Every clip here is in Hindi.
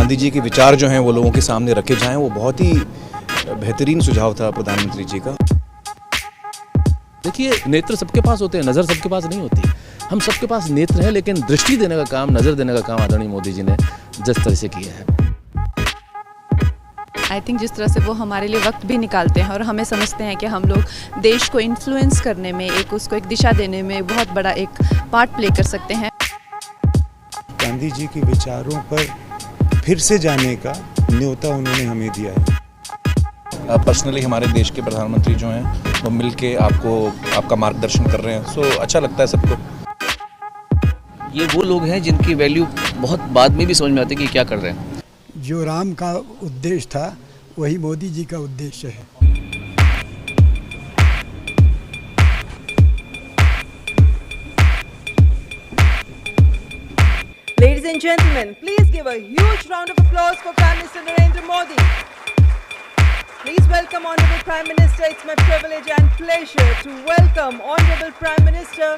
गांधी जी के विचार जो हैं वो लोगों के सामने रखे जाएं, वो बहुत ही बेहतरीन सुझाव था प्रधानमंत्री जी का। देखिए, नेत्र सबके पास होते हैं, नज़र सबके पास नहीं होती। हम सबके पास नेत्र है, लेकिन दृष्टि देने का काम, नज़र देने का काम आदरणीय मोदी जी ने जिस तरह से किया है, आई थिंक जिस तरह से वो हमारे लिए वक्त भी निकालते हैं और हमें समझते हैं कि हम लोग देश को इन्फ्लुएंस करने में, उसको एक दिशा देने में बहुत बड़ा एक पार्ट प्ले कर सकते हैं। गांधी जी के विचारों पर फिर से जाने का न्योता उन्होंने हमें दिया है। पर्सनली हमारे देश के प्रधानमंत्री जो हैं वो मिल के आपका मार्गदर्शन कर रहे हैं, सो अच्छा लगता है सबको। ये वो लोग हैं जिनकी वैल्यू बहुत बाद में भी समझ में आती है कि क्या कर रहे हैं। जो राम का उद्देश्य था वही मोदी जी का उद्देश्य है। Ladies and gentlemen, please give a huge round of applause for Prime Minister Narendra Modi. Please welcome Honorable Prime Minister. It's my privilege and pleasure to welcome Honorable Prime Minister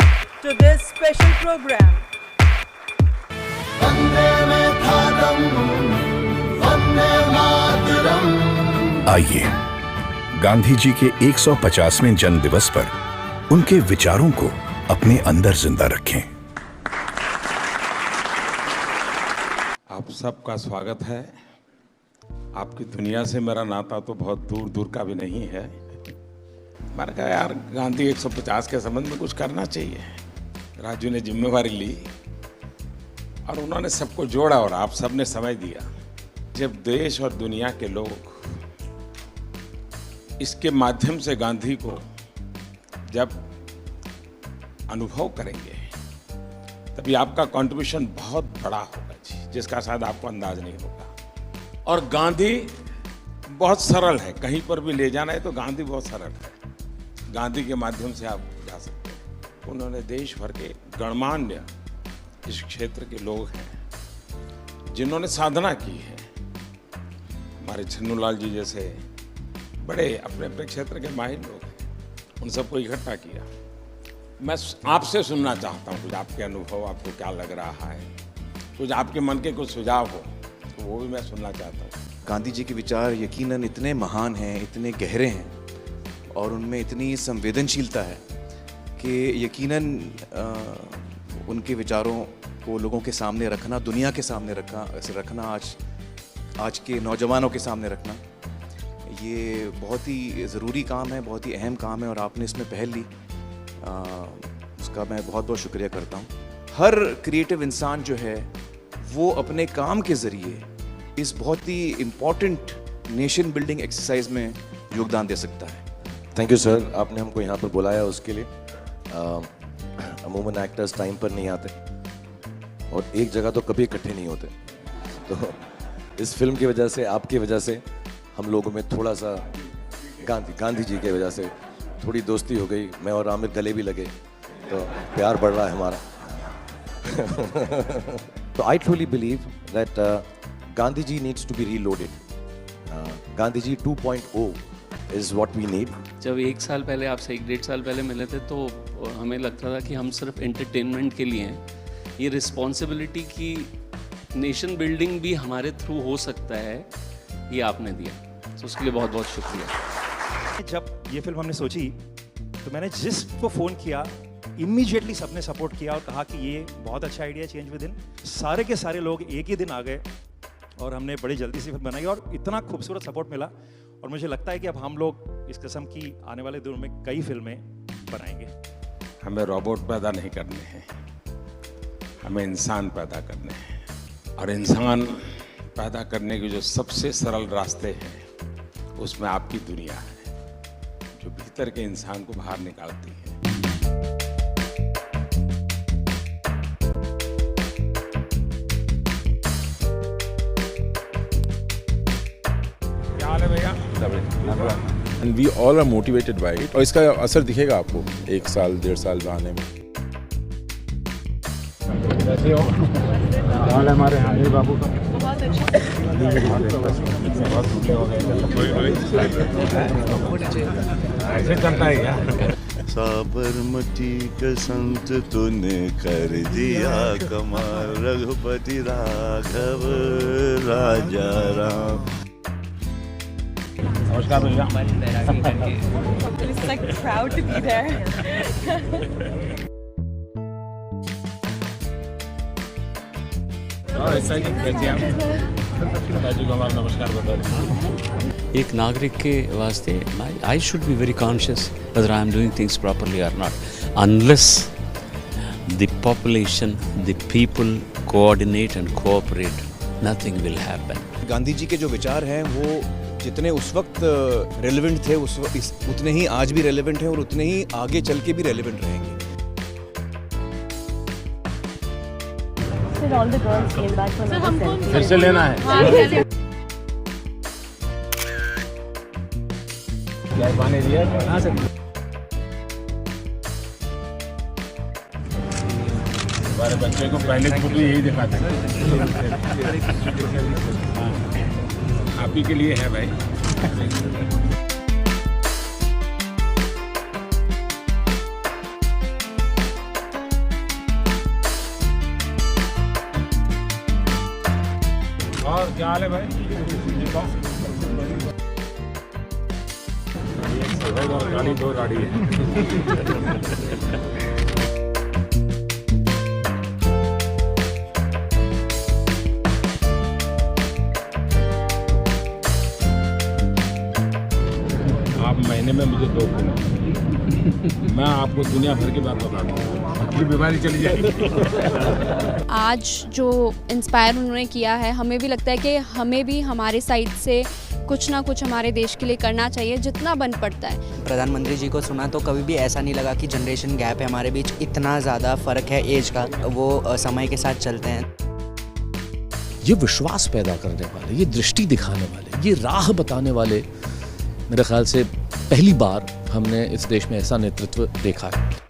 to this special program. आइए गांधी जी के 150वें जन्म दिवस पर उनके विचारों को अपने अंदर जिंदा रखें। आप सबका स्वागत है। आपकी दुनिया से मेरा नाता तो बहुत दूर दूर का भी नहीं है। मैंने कहा यार गांधी 150 के संबंध में कुछ करना चाहिए। राजू ने जिम्मेवारी ली और उन्होंने सबको जोड़ा और आप सबने समय दिया। जब देश और दुनिया के लोग इसके माध्यम से गांधी को जब अनुभव करेंगे तभी आपका कंट्रीब्यूशन बहुत बड़ा होगा जी, जिसका शायद आपको अंदाज नहीं होगा। और गांधी बहुत सरल है, कहीं पर भी ले जाना है तो गांधी बहुत सरल है। गांधी के माध्यम से आप जा सकते हैं। उन्होंने देश भर के गणमान्य इस क्षेत्र के लोग हैं जिन्होंने साधना की है। हमारे छन्नूलाल जी जैसे बड़े अपने अपने क्षेत्र के माहिर लोग हैं, उन सबको इकट्ठा किया। मैं आपसे सुनना चाहता हूँ कुछ आपके अनुभव, आपको क्या लग रहा है, कुछ आपके मन के कुछ सुझाव हो तो वो भी मैं सुनना चाहता हूँ। गांधी जी के विचार यकीनन इतने महान हैं, इतने गहरे हैं और उनमें इतनी संवेदनशीलता है कि यकीनन उनके विचारों को लोगों के सामने रखना, दुनिया के सामने रखना, आज के नौजवानों के सामने रखना, ये बहुत ही ज़रूरी काम है, बहुत ही अहम काम है और आपने इसमें पहल ली, उसका मैं बहुत बहुत शुक्रिया करता हूँ। हर क्रिएटिव इंसान जो है वो अपने काम के ज़रिए इस बहुत ही इम्पॉर्टेंट नेशन बिल्डिंग एक्सरसाइज में योगदान दे सकता है। थैंक यू सर, आपने हमको यहाँ पर बुलाया उसके लिए। अमूमन एक्टर्स टाइम पर नहीं आते और एक जगह तो कभी इकट्ठे नहीं होते, तो इस फिल्म की वजह से, आपकी वजह से हम लोगों में थोड़ा सा गांधी जी की वजह से थोड़ी दोस्ती हो गई। मैं और आमिर गले भी लगे तो प्यार बढ़ रहा है हमारा। तो I truly believe that Gandhi ji needs to be reloaded. Gandhi ji 2.0 is what we need. जब 1 साल पहले आपसे 1-1.5 साल पहले मिले थे तो हमें लगता था कि हम सिर्फ एंटरटेनमेंट के लिए हैं। ये रिस्पॉन्सिबिलिटी की नेशन बिल्डिंग भी हमारे थ्रू हो सकता है, ये आपने दिया, तो उसके लिए बहुत बहुत शुक्रिया। जब ये फिल्म हमने सोची तो मैंने जिसको फ़ोन किया इमीडिएटली सबने सपोर्ट किया और कहा कि ये बहुत अच्छा आइडिया, चेंज विद इन। सारे के सारे लोग एक ही दिन आ गए और हमने बड़ी जल्दी से फिल्म बनाई और इतना खूबसूरत सपोर्ट मिला। और मुझे लगता है कि अब हम लोग इस किस्म की आने वाले दिनों में कई फिल्में बनाएंगे। हमें रोबोट पैदा नहीं करने हैं, हमें इंसान पैदा करने हैं। और इंसान पैदा करने के जो सबसे सरल रास्ते हैं उसमें आपकी दुनिया है, जो भीतर के इंसान को बाहर निकालती है। क्या हाल है भैया? And we all are motivated by it. और इसका असर दिखेगा आपको 1 साल 1.5 साल में आने में। कैसे हो? हाल हमारे हाजिर बाबू का बहुत अच्छा। ऐसे चलता है क्या? साबरमती का संत तूने कर दिया कमाल, रघुपति राघव राजा राम। नमस्कार भैया। It's like proud to be there. नमस्कार बता एक नागरिक के वास्ते I should be very conscious whether I am doing things properly or not. Unless the population, the people coordinate and cooperate, nothing will happen. Gandhi ji के जो विचार हैं वो जितने उस वक्त रेलेवेंट थे उतने ही आज भी रेलेवेंट हैं और उतने ही आगे चल के भी रेलेवेंट रहेंगे। All the girls came back from the selfie. फिर से लेना है। क्या पानी दिया? हाँ सर। हमारे बच्चे को पहले बुक में यही दिखाते हैं। आप ही के लिए है भाई। और क्या हाल है भाई? गाड़ी दो गाड़ी है। आप महीने में मुझे 2 फोन, मैं आपको दुनिया भर की बात बता दूँ, अपनी बीमारी चली जाएगी। आज जो इंस्पायर उन्होंने किया है, हमें भी लगता है कि हमें भी हमारे साइड से कुछ ना कुछ हमारे देश के लिए करना चाहिए जितना बन पड़ता है। प्रधानमंत्री जी को सुना तो कभी भी ऐसा नहीं लगा कि जनरेशन गैप है हमारे बीच, इतना ज़्यादा फ़र्क है एज का, वो समय के साथ चलते हैं। ये विश्वास पैदा करने वाले, ये दृष्टि दिखाने वाले, ये राह बताने वाले, मेरे ख्याल से पहली बार हमने इस देश में ऐसा नेतृत्व देखा है।